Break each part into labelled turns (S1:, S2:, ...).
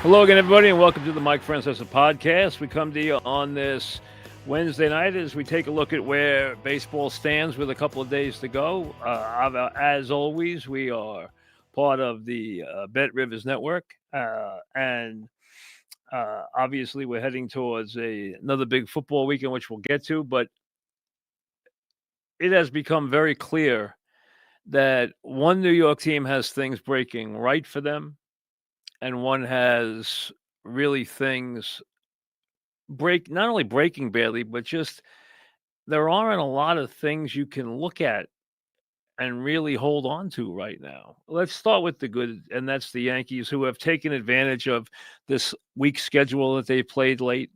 S1: Hello again, everybody, and welcome to the Mike Francesa podcast. We come to you on this Wednesday night as we take a look at where baseball stands with a couple of days to go. As always, we are part of the BetRivers network, and obviously we're heading towards another big football weekend, which we'll get to, but it has become very clear that one New York team has things breaking right for them, and one has really things not only breaking badly, but just there aren't a lot of things you can look at and really hold on to right now. Let's start with the good, and that's the Yankees, who have taken advantage of this weak schedule that they played late.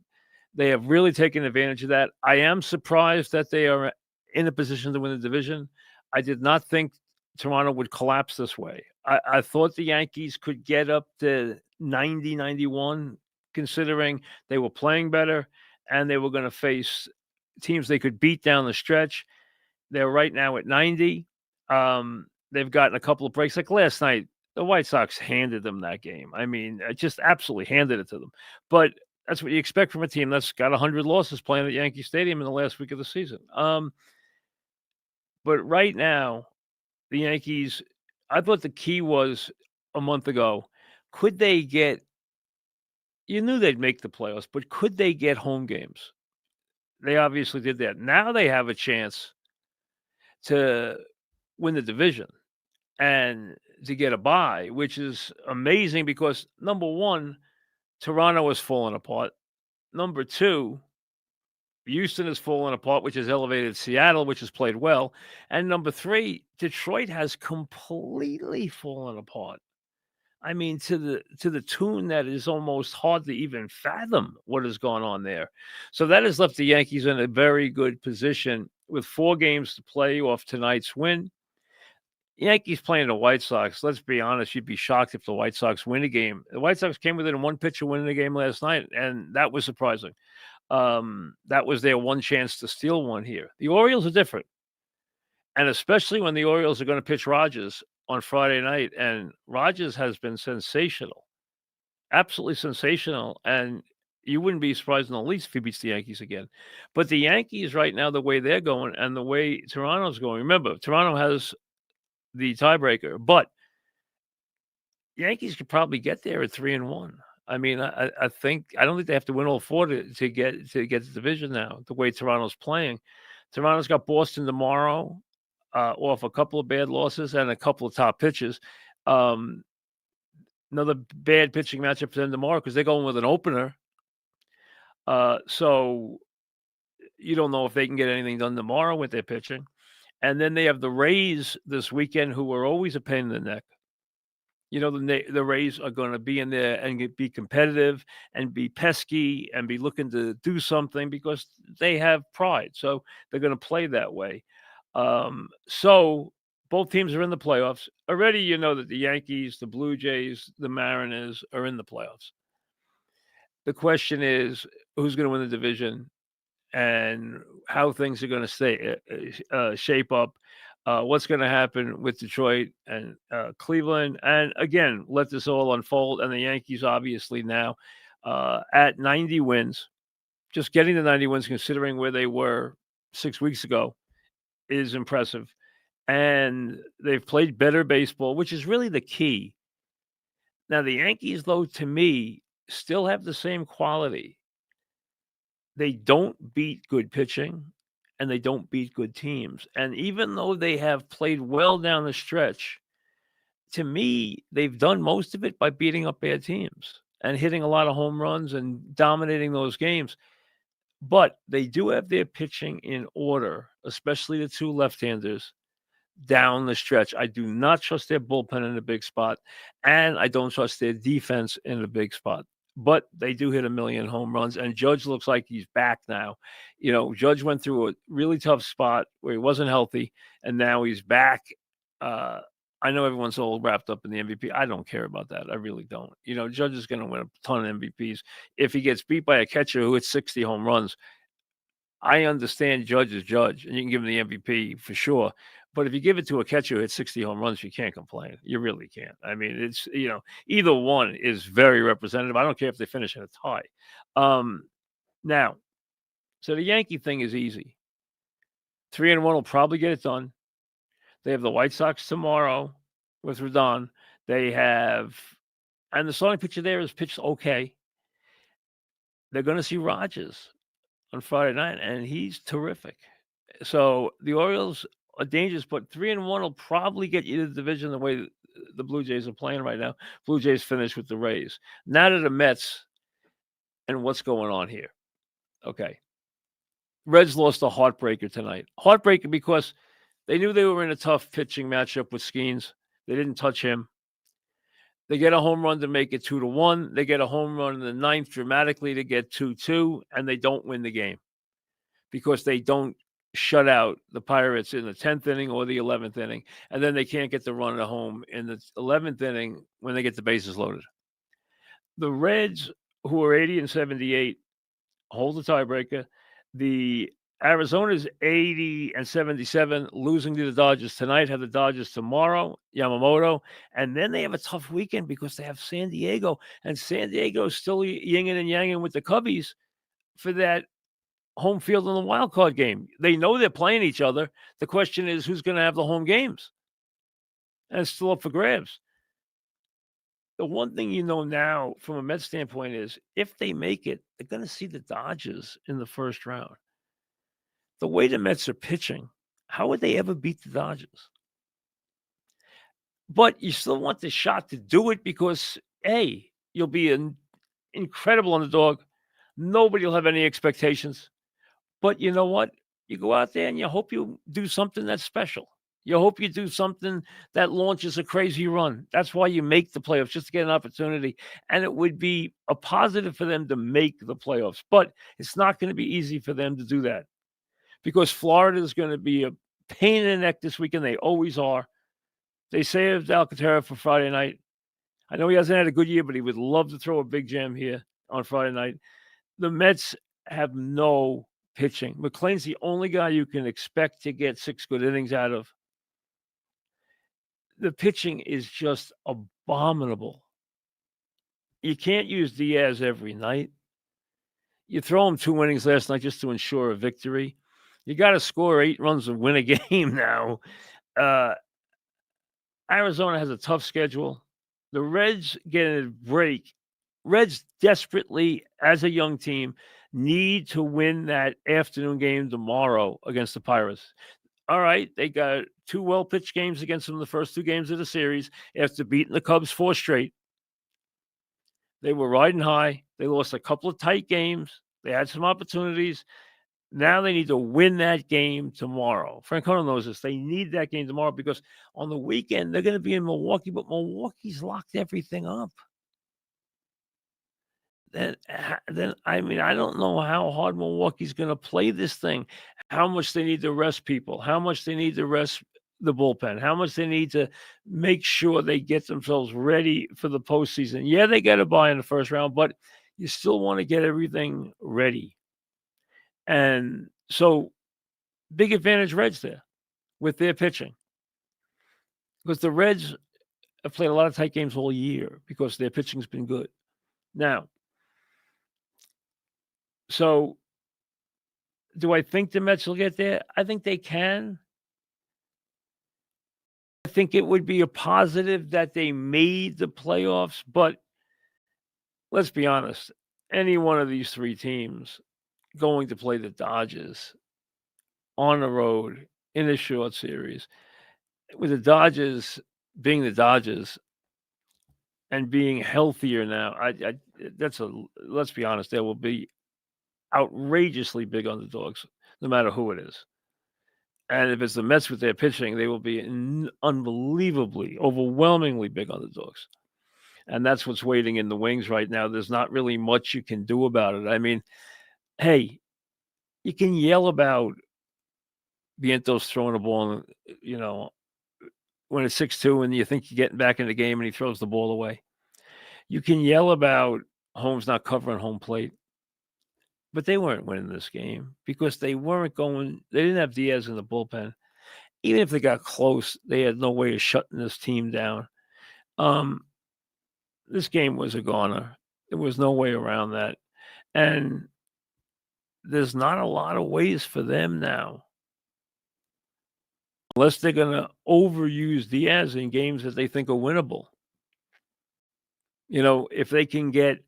S1: They have really taken advantage of that. I am surprised that they are in a position to win the division. I did not think Toronto would collapse this way. I thought the Yankees could get up to 90, 91, considering they were playing better and they were going to face teams they could beat down the stretch. They're right now at 90. They've gotten a couple of breaks. Like last night, the White Sox handed them that game. I mean, just absolutely handed it to them. But that's what you expect from a team that's got 100 losses playing at Yankee Stadium in the last week of the season. But right now, the Yankees, I thought the key was a month ago, could they get – you knew they'd make the playoffs, but could they get home games? They obviously did that. Now they have a chance to win the division and to get a bye, which is amazing because, number one, Toronto has fallen apart. Number two, Houston has fallen apart, which has elevated Seattle, which has played well. And number three, Detroit has completely fallen apart. I mean, to the tune that is almost hard to even fathom what has gone on there. So that has left the Yankees in a very good position with 4 games to play off tonight's win. Yankees playing the White Sox. Let's be honest, you'd be shocked if the White Sox win a game. The White Sox came within one pitch of winning the game last night, and that was surprising. That was their one chance to steal one here. The Orioles are different, and especially when the Orioles are going to pitch Rogers on Friday night, and Rogers has been sensational, absolutely sensational, and you wouldn't be surprised in the least if he beats the Yankees again. But the Yankees right now, the way they're going and the way Toronto's going, remember, Toronto has the tiebreaker, but Yankees could probably get there at 3-1. I mean, I don't think they have to win all 4 to get the division now. The way Toronto's playing, Toronto's got Boston tomorrow, off a couple of bad losses and a couple of top pitches. Another bad pitching matchup for them tomorrow because they're going with an opener. So you don't know if they can get anything done tomorrow with their pitching. And then they have the Rays this weekend, who are always a pain in the neck. You know, the Rays are going to be in there and be competitive and be pesky and be looking to do something because they have pride. So they're going to play that way. So both teams are in the playoffs. Already you know that the Yankees, the Blue Jays, the Mariners are in the playoffs. The question is who's going to win the division and how things are going to shape up. What's going to happen with Detroit and Cleveland. And again, let this all unfold. And the Yankees obviously now at 90 wins, just getting the 90 wins considering where they were 6 weeks ago is impressive. And they've played better baseball, which is really the key. Now, the Yankees, though, to me, still have the same quality. They don't beat good pitching, and they don't beat good teams. And even though they have played well down the stretch, to me, they've done most of it by beating up bad teams and hitting a lot of home runs and dominating those games. But they do have their pitching in order, especially the 2 left-handers down the stretch. I do not trust their bullpen in a big spot, and I don't trust their defense in a big spot. But they do hit 1 million home runs, and Judge looks like he's back now. You know, Judge went through a really tough spot where he wasn't healthy, and now he's back. I know everyone's all wrapped up in the MVP. I don't care about that. I really don't. You know, Judge is going to win a ton of MVPs. If he gets beat by a catcher who hits 60 home runs, I understand Judge is Judge, and you can give him the MVP for sure. But if you give it to a catcher who hits 60 home runs, you can't complain. You really can't. I mean, it's, either one is very representative. I don't care if they finish in a tie. Now, so the Yankee thing is easy. 3-1 will probably get it done. They have the White Sox tomorrow with Rodon. They have, and the starting pitcher there is pitched okay. They're going to see Rogers on Friday night, and he's terrific. So the Orioles are dangerous, but 3-1 will probably get you to the division the way the Blue Jays are playing right now. Blue Jays finished with the Rays. Now to the Mets and what's going on here. Okay. Reds lost a heartbreaker tonight. Heartbreaker because they knew they were in a tough pitching matchup with Skeens. They didn't touch him. They get a home run to make it 2-1. They get a home run in the ninth dramatically to get 2-2, and they don't win the game because they don't shut out the Pirates in the 10th inning or the 11th inning, and then they can't get the run at home in the 11th inning when they get the bases loaded. The Reds, who are 80-78, hold the tiebreaker. The Arizona's 80-77, losing to the Dodgers tonight, have the Dodgers tomorrow, Yamamoto, and then they have a tough weekend because they have San Diego, and San Diego is still yinging and yanging with the Cubbies for that home field in the wild card game. They know they're playing each other. The question is who's going to have the home games, and it's still up for grabs. The one thing you know now from a Mets standpoint is if they make it, they're going to see the Dodgers in the first round. The way the Mets are pitching, how would they ever beat the Dodgers? But you still want the shot to do it because, A, you'll be an incredible underdog. Nobody will have any expectations. But you know what? You go out there and you hope you do something that's special. You hope you do something that launches a crazy run. That's why you make the playoffs, just to get an opportunity. And it would be a positive for them to make the playoffs. But it's not going to be easy for them to do that because Florida is going to be a pain in the neck this weekend. They always are. They saved Alcantara for Friday night. I know he hasn't had a good year, but he would love to throw a big gem here on Friday night. The Mets have no pitching. McClain's the only guy you can expect to get 6 good innings out of. The pitching is just abominable. You can't use Diaz every night. You throw him 2 innings last night just to ensure a victory. You got to score 8 runs and win a game now. Arizona has a tough schedule. The Reds get a break. Reds desperately, as a young team, need to win that afternoon game tomorrow against the Pirates. All right, they got 2 well-pitched games against them in the first 2 games of the series after beating the Cubs 4 straight. They were riding high. They lost a couple of tight games. They had some opportunities. Now they need to win that game tomorrow. Francona knows this. They need that game tomorrow because on the weekend, they're going to be in Milwaukee, but Milwaukee's locked everything up. Then I mean, I don't know how hard Milwaukee's going to play this thing, how much they need to rest people, how much they need to rest the bullpen, how much they need to make sure they get themselves ready for the postseason. Yeah, they got to buy in the first round, but you still want to get everything ready. And so big advantage Reds there with their pitching because the Reds have played a lot of tight games all year because their pitching's been good. Now, so do I think the Mets will get there? I think they can. I think it would be a positive that they made the playoffs, but let's be honest, any one of these 3 teams going to play the Dodgers on the road in a short series, with the Dodgers being the Dodgers and being healthier now, let's be honest, there will be outrageously big underdogs, no matter who it is. And if it's the Mets with their pitching, they will be unbelievably, overwhelmingly big underdogs. And that's what's waiting in the wings right now. There's not really much you can do about it. I mean, hey, you can yell about Vientos throwing a ball, when it's 6-2 and you think you're getting back in the game and he throws the ball away. You can yell about Holmes not covering home plate. But they weren't winning this game because they didn't have Diaz in the bullpen. even if they got close, they had no way of shutting this team down. Um, this game was a goner. There was no way around that. And there's not a lot of ways for them now, unless they're going to overuse Diaz in games that they think are winnable. If they can get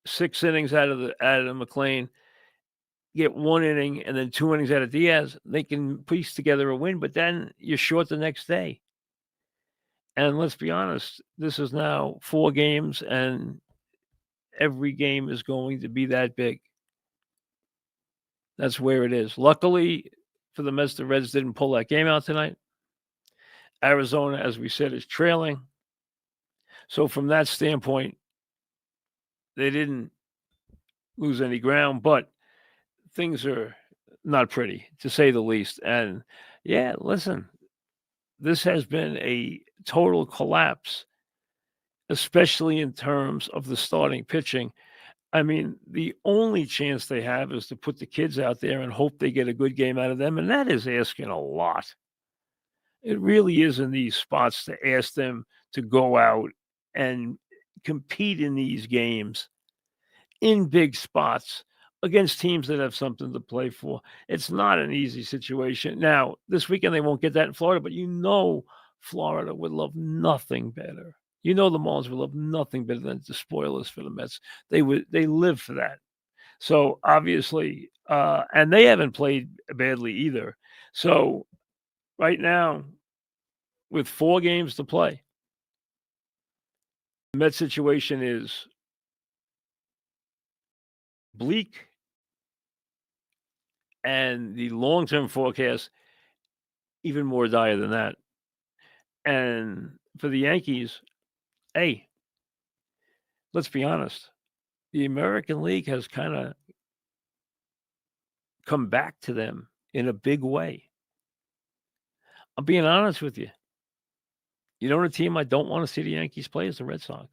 S1: 6 innings out of McLean, get 1 inning and then 2 innings out of Diaz, they can piece together a win, but then you're short the next day. And let's be honest, this is now 4 games, and every game is going to be that big. That's where it is. Luckily for the Mets, the Reds didn't pull that game out tonight. Arizona, as we said, is trailing. So from that standpoint, they didn't lose any ground, but things are not pretty, to say the least. And yeah, listen, this has been a total collapse, especially in terms of the starting pitching. I mean, the only chance they have is to put the kids out there and hope they get a good game out of them, and that is asking a lot. It really is in these spots to ask them to go out and compete in these games in big spots against teams that have something to play for. It's not an easy situation. Now, this weekend they won't get that in Florida, but Florida would love nothing better. The Marlins would love nothing better than to spoil us for the Mets. They live for that. So obviously, and they haven't played badly either. So right now, with 4 games to play, the Mets situation is bleak, and the long-term forecast even more dire than that. And for the Yankees, hey, let's be honest, the American League has kind of come back to them in a big way. I'm being honest with you. A team I don't want to see the Yankees play is the Red Sox.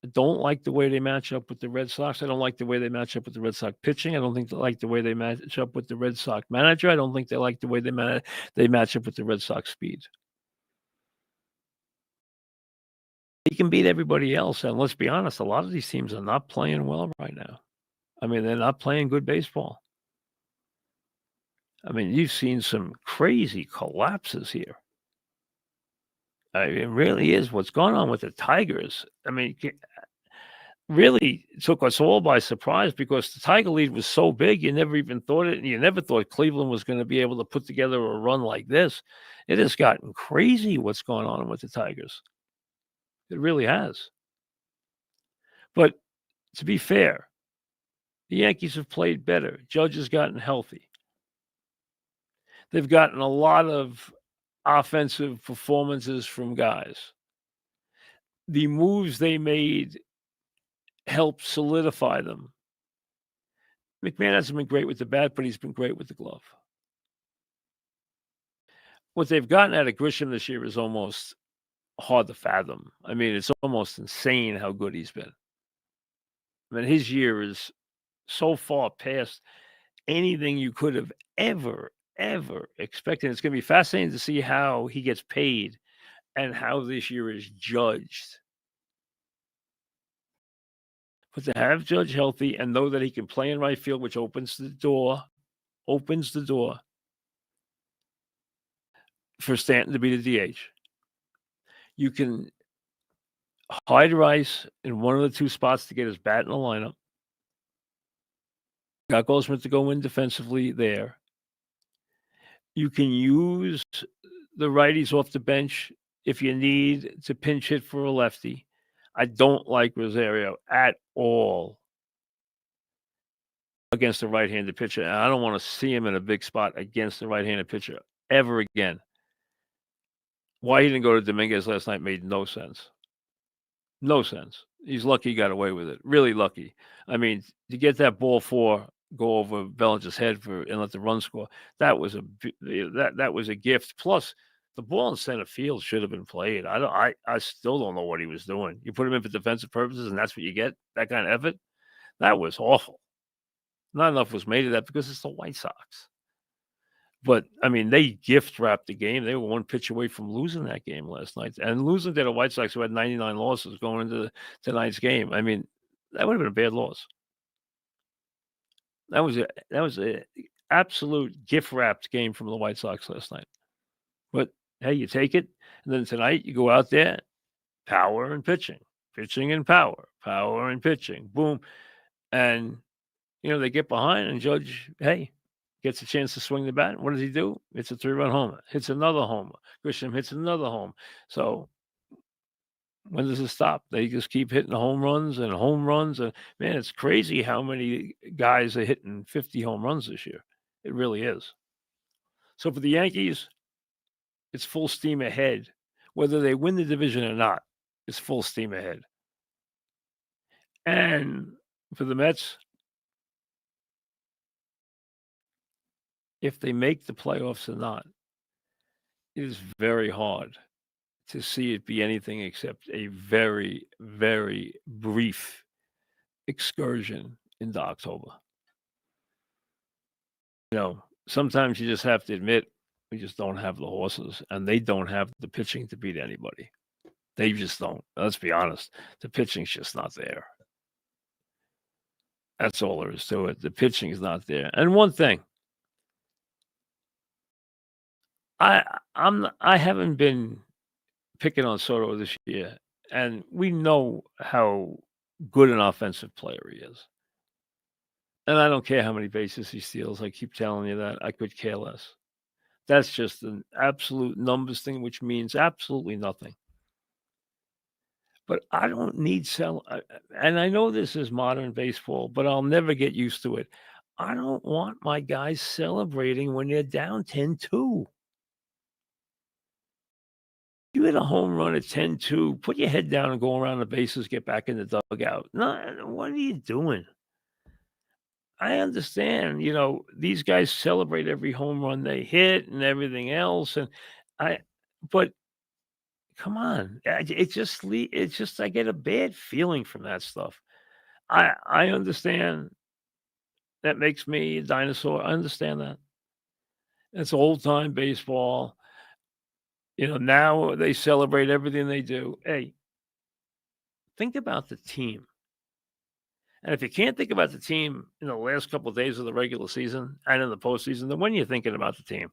S1: I don't like the way they match up with the Red Sox. I don't like the way they match up with the Red Sox pitching. I don't think they like the way they match up with the Red Sox manager. I don't think they like the way they match up with the Red Sox speed. He can beat everybody else, and let's be honest, a lot of these teams are not playing well right now. I mean, they're not playing good baseball. I mean, you've seen some crazy collapses here. It really is what's going on with the Tigers. I mean, really took us all by surprise because the Tiger lead was so big, you never even thought it. You never thought Cleveland was going to be able to put together a run like this. It has gotten crazy what's going on with the Tigers. It really has. But to be fair, the Yankees have played better. Judge has gotten healthy. They've gotten a lot of offensive performances from guys. The moves they made helped solidify them. McMahon hasn't been great with the bat, but he's been great with the glove. What they've gotten out of Grisham this year is almost hard to fathom. I mean, it's almost insane how good he's been. I mean, his year is so far past anything you could have ever expected. It's going to be fascinating to see how he gets paid and how this year is judged. But to have Judge healthy and know that he can play in right field, which opens the door for Stanton to be the DH. You can hide Rice in one of the 2 spots to get his bat in the lineup. Got Goldsmith to go in defensively there. You can use the righties off the bench if you need to pinch hit for a lefty. I don't like Rosario at all against a right-handed pitcher. And I don't want to see him in a big spot against a right-handed pitcher ever again. Why he didn't go to Dominguez last night made no sense. No sense. He's lucky he got away with it. Really lucky. I mean, to get that ball 4, go over Bellinger's head and let the run score, that was a gift. Plus, the ball in center field should have been played. I still don't know what he was doing. You put him in for defensive purposes, and that's what you get. That kind of effort. That was awful. Not enough was made of that because it's the White Sox. But, I mean, they gift wrapped the game. They were one pitch away from losing that game last night and losing to the White Sox, who had 99 losses going into tonight's game. I mean, that would have been a bad loss. That was a absolute gift wrapped game from the White Sox last night. But, hey, you take it, and then tonight you go out there, power and pitching and power and pitching, boom, and, they get behind and Judge, hey, gets a chance to swing the bat. What does he do? It's a 3-run homer, hits another homer. Grisham hits another home. So when does it stop? They just keep hitting home runs, and, man, it's crazy how many guys are hitting 50 home runs this year. It really is. So for the Yankees, it's full steam ahead. Whether they win the division or not, it's full steam ahead. And for the Mets, if they make the playoffs or not, it is very hard to see it be anything except a very, very brief excursion into October. Sometimes you just have to admit we just don't have the horses, and they don't have the pitching to beat anybody. They just don't. Let's be honest. The pitching's just not there. That's all there is to it. The pitching is not there. And one thing, I haven't been picking on Soto this year, and we know how good an offensive player he is. And I don't care how many bases he steals. I keep telling you that. I could care less. That's just an absolute numbers thing, which means absolutely nothing. But I don't need and I know this is modern baseball, but I'll never get used to it. I don't want my guys celebrating when they're down 10-2. You hit a home run at 10-2, put your head down and go around the bases, get back in the dugout. No, what are you doing? I understand, these guys celebrate every home run they hit and everything else, but come on, it's just I get a bad feeling from that stuff. I understand that makes me a dinosaur. I understand that. It's old time baseball. Now they celebrate everything they do. Hey, think about the team. And if you can't think about the team in the last couple of days of the regular season and in the postseason, then when you're thinking about the team,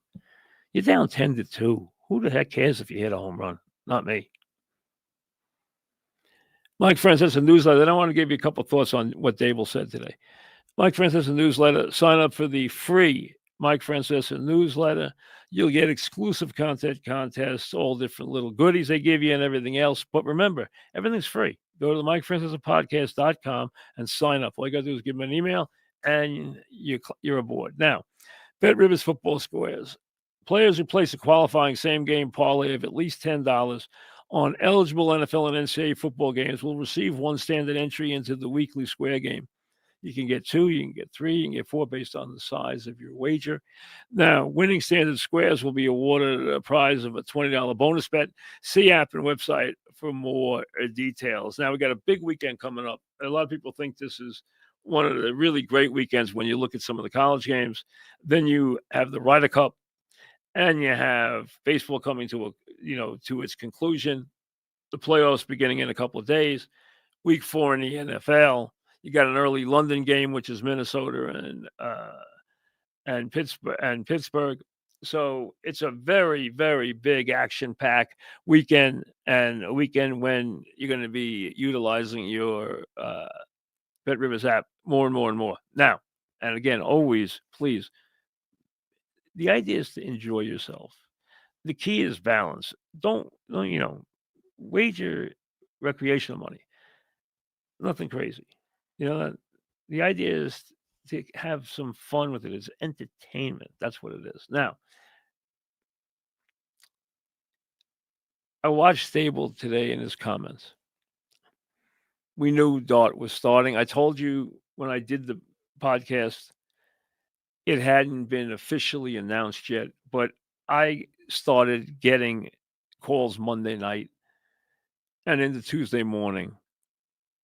S1: you're down 10-2. Who the heck cares if you hit a home run? Not me. Mike Francesa newsletter. I want to give you a couple of thoughts on what Dable said today. Mike Francesa newsletter. Sign up for the free Mike Francesa newsletter. You'll get exclusive content, contests, all different little goodies they give you and everything else. But remember, everything's free. Go to the MikeFrancesAPodcast.com and sign up. All you got to do is give them an email, and you're aboard. Now, BetRivers Football Squares. Players who place a qualifying same-game parlay of at least $10 on eligible NFL and NCAA football games will receive one standard entry into the weekly square game. You can get 2, you can get 3, you can get 4 based on the size of your wager. Now, winning standard squares will be awarded a prize of a $20 bonus bet. See app and website for more details. Now, we got a big weekend coming up. A lot of people think this is one of the really great weekends when you look at some of the college games. Then you have the Ryder Cup, and you have baseball coming to its conclusion. The playoffs beginning in a couple of days. Week 4 in the NFL. You got an early London game, which is Minnesota and Pittsburgh. So it's a very, very big action-packed weekend, and a weekend when you're going to be utilizing your BetRivers app more and more and more. Now, and again, always, please, the idea is to enjoy yourself. The key is balance. Don't wager recreational money. Nothing crazy. The idea is to have some fun with it. It's entertainment. That's what it is. Now, I watched Stable today in his comments. We knew Dart was starting. I told you when I did the podcast, it hadn't been officially announced yet, but I started getting calls Monday night and into Tuesday morning.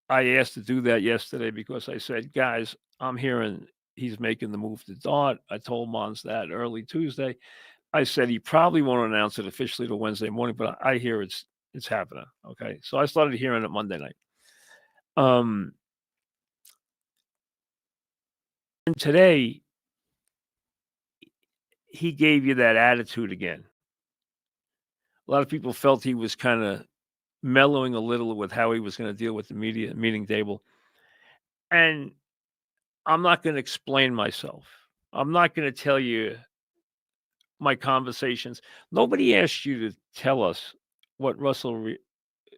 S1: I asked to do that yesterday because I said, guys, I'm hearing he's making the move to Dart. I told Mons that early Tuesday. I said he probably won't announce it officially till Wednesday morning, but I hear it's happening. Okay, so I started hearing it Monday night. And today he gave you that attitude again. A lot of people felt he was kind of mellowing a little with how he was going to deal with the media meeting table. And I'm not going to explain myself. I'm not going to tell you my conversations. Nobody asked you to tell us what Russell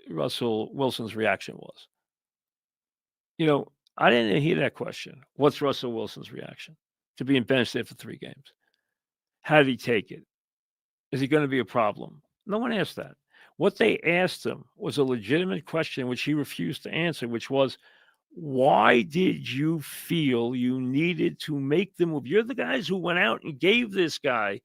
S1: Wilson's reaction was. I didn't hear that question. What's Russell Wilson's reaction to being benched there for 3 games? How did he take it? Is he going to be a problem? No one asked that. What they asked him was a legitimate question, which he refused to answer, which was, why did you feel you needed to make the move? You're the guys who went out and gave this guy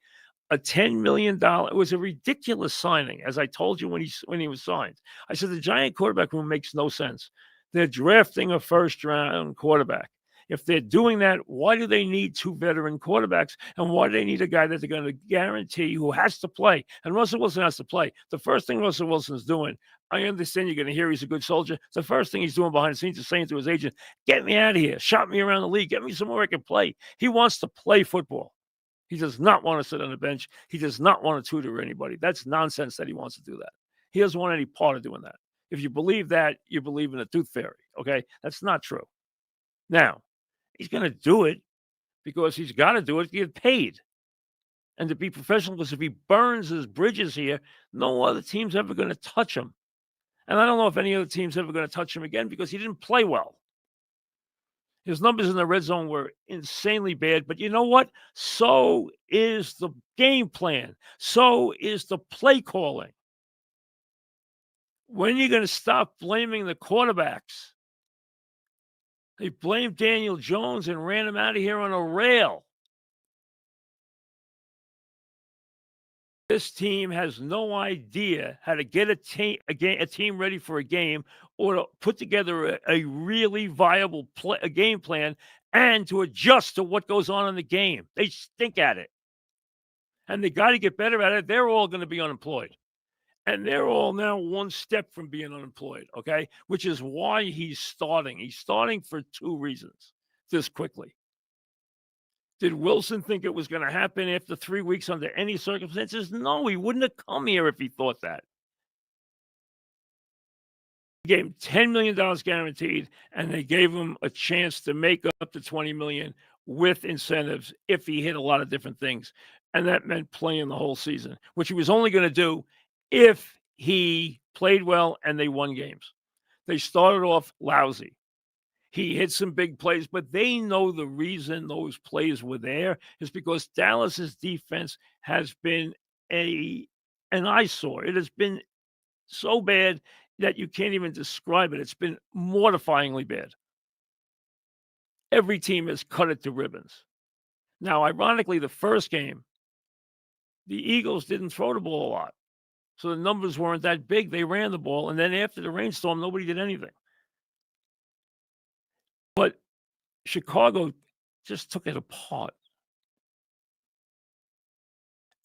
S1: a $10 million. It was a ridiculous signing, as I told you when he was signed. I said the Giant quarterback room makes no sense. They're drafting a first-round quarterback. If they're doing that, why do they need 2 veteran quarterbacks? And why do they need a guy that they're going to guarantee who has to play? And Russell Wilson has to play. The first thing Russell Wilson's doing, I understand you're going to hear he's a good soldier. The first thing he's doing behind the scenes is saying to his agent, get me out of here. Shop me around the league. Get me somewhere I can play. He wants to play football. He does not want to sit on the bench. He does not want to tutor anybody. That's nonsense that he wants to do that. He doesn't want any part of doing that. If you believe that, you believe in a tooth fairy, okay? That's not true. Now, he's going to do it because he's got to do it to get paid and to be professional, because if he burns his bridges here, no other team's ever going to touch him. And I don't know if any other team's ever going to touch him again because he didn't play well. His numbers in the red zone were insanely bad, but you know what? So is the game plan. So is the play calling. When are you going to stop blaming the quarterbacks? They blamed Daniel Jones and ran him out of here on a rail. This team has no idea how to get a team ready for a game, or to put together a really viable game plan and to adjust to what goes on in the game. They stink at it. And they got to get better at it. They're all going to be unemployed. And they're all now one step from being unemployed, okay? Which is why he's starting. He's starting for 2 reasons this quickly. Did Wilson think it was going to happen after 3 weeks under any circumstances? No, he wouldn't have come here if he thought that. They gave him $10 million guaranteed, and they gave him a chance to make up to $20 million with incentives if he hit a lot of different things. And that meant playing the whole season, which he was only going to do if he played well and they won games. They started off lousy. He hit some big plays, but they know the reason those plays were there is because Dallas's defense has been an eyesore. It has been so bad that you can't even describe it. It's been mortifyingly bad. Every team has cut it to ribbons. Now, ironically, the first game, the Eagles didn't throw the ball a lot. So the numbers weren't that big. They ran the ball. And then after the rainstorm, nobody did anything. But Chicago just took it apart.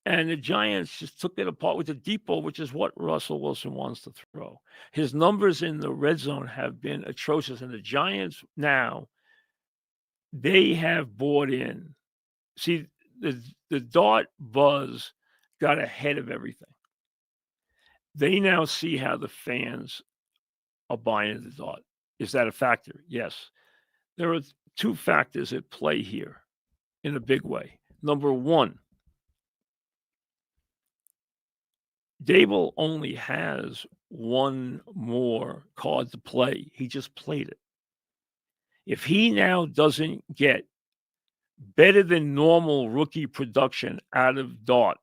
S1: And the Giants just took it apart with the deep ball, which is what Russell Wilson wants to throw. His numbers in the red zone have been atrocious. And the Giants now, they have bought in. See, the Dart buzz got ahead of everything. They now see how the fans are buying the Dart. Is that a factor? Yes. There are 2 factors at play here in a big way. Number 1, Dable only has 1 more card to play. He just played it. If he now doesn't get better than normal rookie production out of Dart,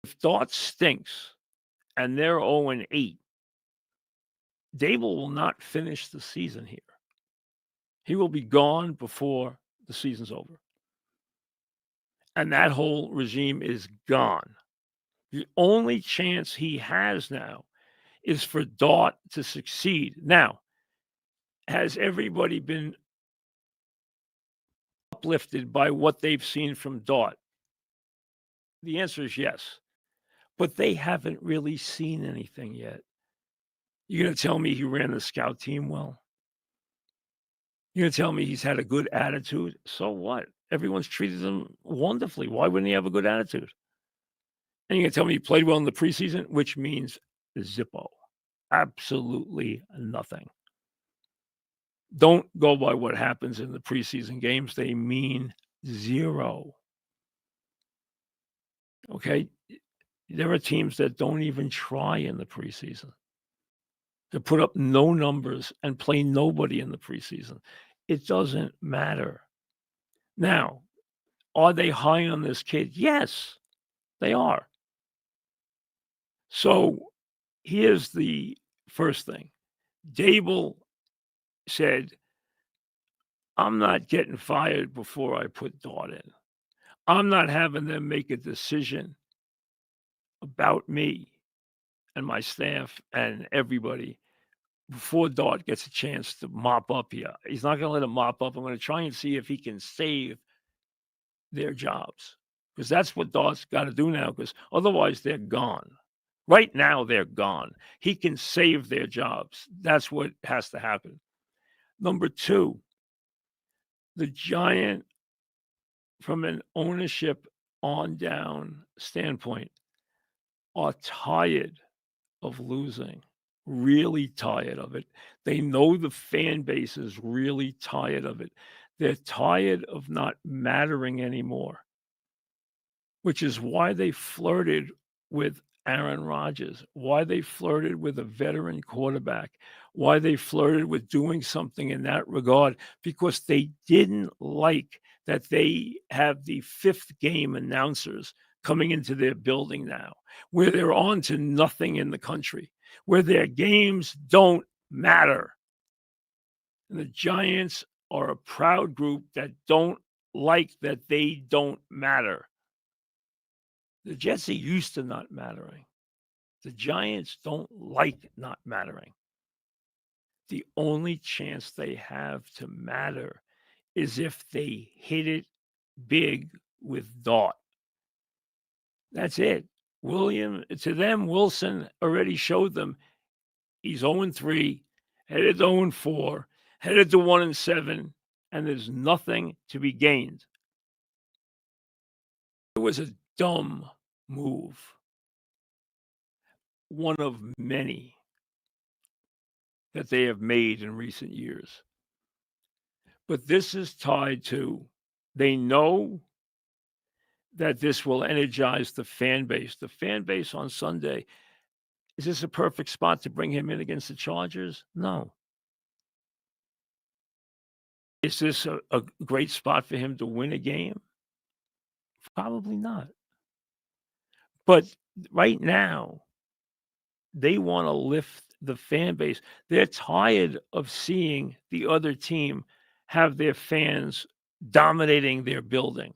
S1: if Dart stinks and they're 0-8, Dable will not finish the season here. He will be gone before the season's over. And that whole regime is gone. The only chance he has now is for Dart to succeed. Now, has everybody been uplifted by what they've seen from Dart? The answer is yes, but they haven't really seen anything yet. You're gonna tell me he ran the scout team well? You're gonna tell me he's had a good attitude? So what? Everyone's treated him wonderfully. Why wouldn't he have a good attitude? And you're gonna tell me he played well in the preseason, which means zippo. Absolutely nothing. Don't go by what happens in the preseason games. They mean zero. Okay? There are teams that don't even try in the preseason, to put up no numbers and play nobody in the preseason. It doesn't matter. Now, are they high on this kid? Yes, they are. So here's the first thing. Dable said, I'm not getting fired before I put Dart in. I'm not having them make a decision about me and my staff and everybody before Dart gets a chance to mop up here. He's not going to let him mop up. I'm going to try and see if he can save their jobs, because that's what Dart's got to do now, because otherwise they're gone. Right now, they're gone. He can save their jobs. That's what has to happen. Number two, the Giant, from an ownership on down standpoint, are tired of losing, really tired of it. They know the fan base is really tired of it. They're tired of not mattering anymore, which is why they flirted with Aaron Rodgers, why they flirted with a veteran quarterback, why they flirted with doing something in that regard, because they didn't like that they have the fifth game announcers coming into their building now, where they're on to nothing in the country, where their games don't matter. And the Giants are a proud group that don't like that they don't matter. The Jets are used to not mattering. The Giants don't like not mattering. The only chance they have to matter is if they hit it big with Dart. That's it. To them, Wilson already showed them he's 0-3, headed to 0-4, headed to 1-7, and there's nothing to be gained. It was a dumb move. One of many that they have made in recent years. But this is tied to, they know that this will energize the fan base. The fan base on Sunday, is this a perfect spot to bring him in against the Chargers? No. Is this a great spot for him to win a game? Probably not. But right now, they want to lift the fan base. They're tired of seeing the other team have their fans dominating their building.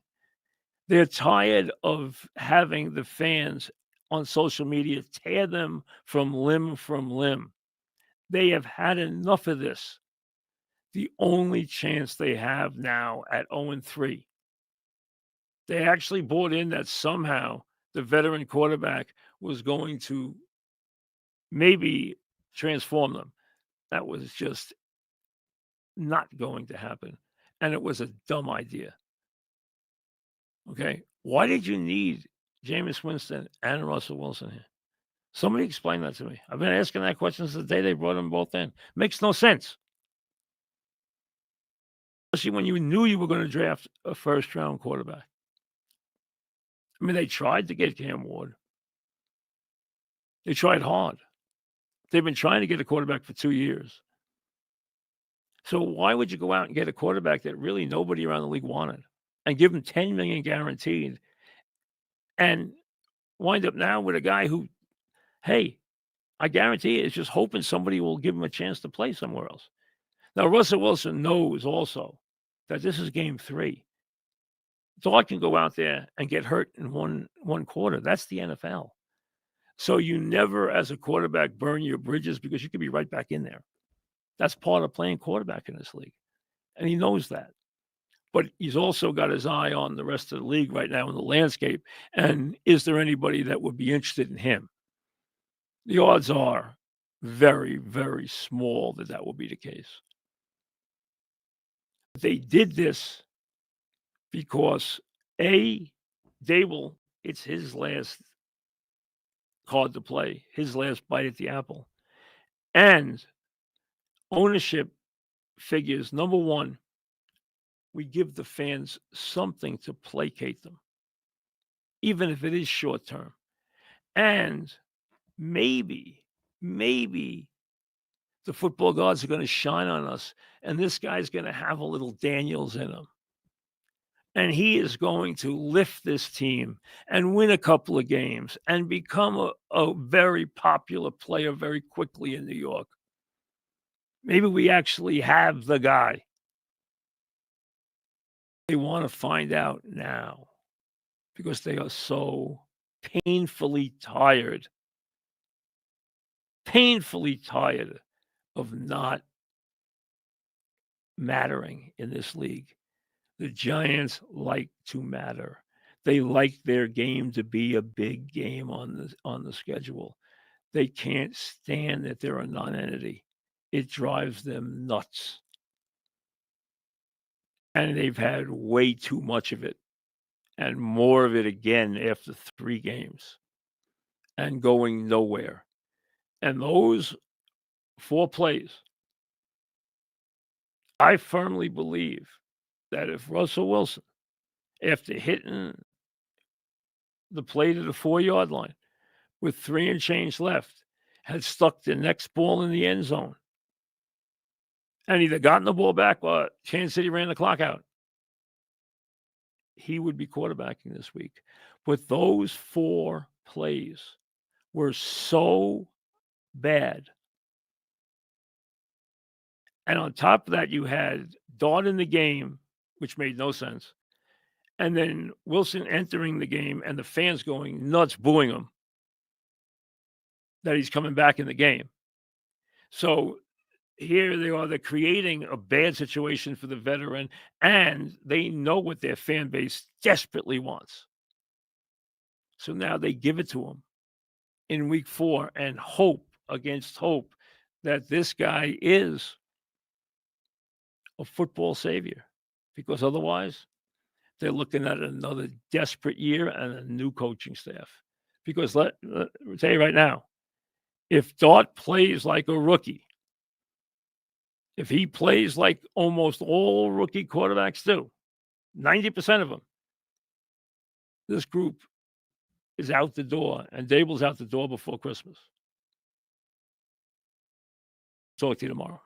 S1: They're tired of having the fans on social media tear them from limb. They have had enough of this. The only chance they have now at 0-3, they actually bought in that somehow the veteran quarterback was going to maybe transform them. That was just not going to happen. And it was a dumb idea. Okay. Why did you need Jameis Winston and Russell Wilson here? Somebody explain that to me. I've been asking that question since the day they brought them both in. Makes no sense. Especially when you knew you were going to draft a first-round quarterback. I mean, they tried to get Cam Ward. They tried hard. They've been trying to get a quarterback for 2 years. So why would you go out and get a quarterback that really nobody around the league wanted and give him $10 million guaranteed and wind up now with a guy who, hey, I guarantee is just hoping somebody will give him a chance to play somewhere else. Now, Russell Wilson knows also that this is game 3. Dart can go out there and get hurt in one quarter. That's the NFL. So you never, as a quarterback, burn your bridges, because you could be right back in there. That's part of playing quarterback in this league. And he knows that. But he's also got his eye on the rest of the league right now in the landscape. And is there anybody that would be interested in him? The odds are very, very small that that will be the case. They did this because Dable, it's his last card to play, his last bite at the apple. And ownership figures, number one, we give the fans something to placate them, even if it is short term. And maybe the football gods are going to shine on us, and this guy's going to have a little Daniels in him. And he is going to lift this team and win a couple of games and become a very popular player very quickly in New York. Maybe we actually have the guy. They want to find out now because they are so painfully tired of not mattering in this league. The Giants like to matter. They like their game to be a big game on the schedule. They can't stand that they're a non-entity. It drives them nuts. And they've had way too much of it, and more of it again after 3 games and going nowhere. And those 4 plays, I firmly believe that if Russell Wilson, after hitting the play to the 4-yard line with 3 and change left, had stuck the next ball in the end zone and either gotten the ball back or Kansas City ran the clock out, he would be quarterbacking this week. But those 4 plays were so bad. And on top of that, you had Dart in the game, which made no sense. And then Wilson entering the game and the fans going nuts, booing him that he's coming back in the game. So here they are, they're creating a bad situation for the veteran, and they know what their fan base desperately wants. So now they give it to him in week 4 and hope against hope that this guy is a football savior, because otherwise they're looking at another desperate year and a new coaching staff. Because let me tell you right now, if Dart plays like a rookie, if he plays like almost all rookie quarterbacks do, 90% of them, this group is out the door, and Dable's out the door before Christmas. Talk to you tomorrow.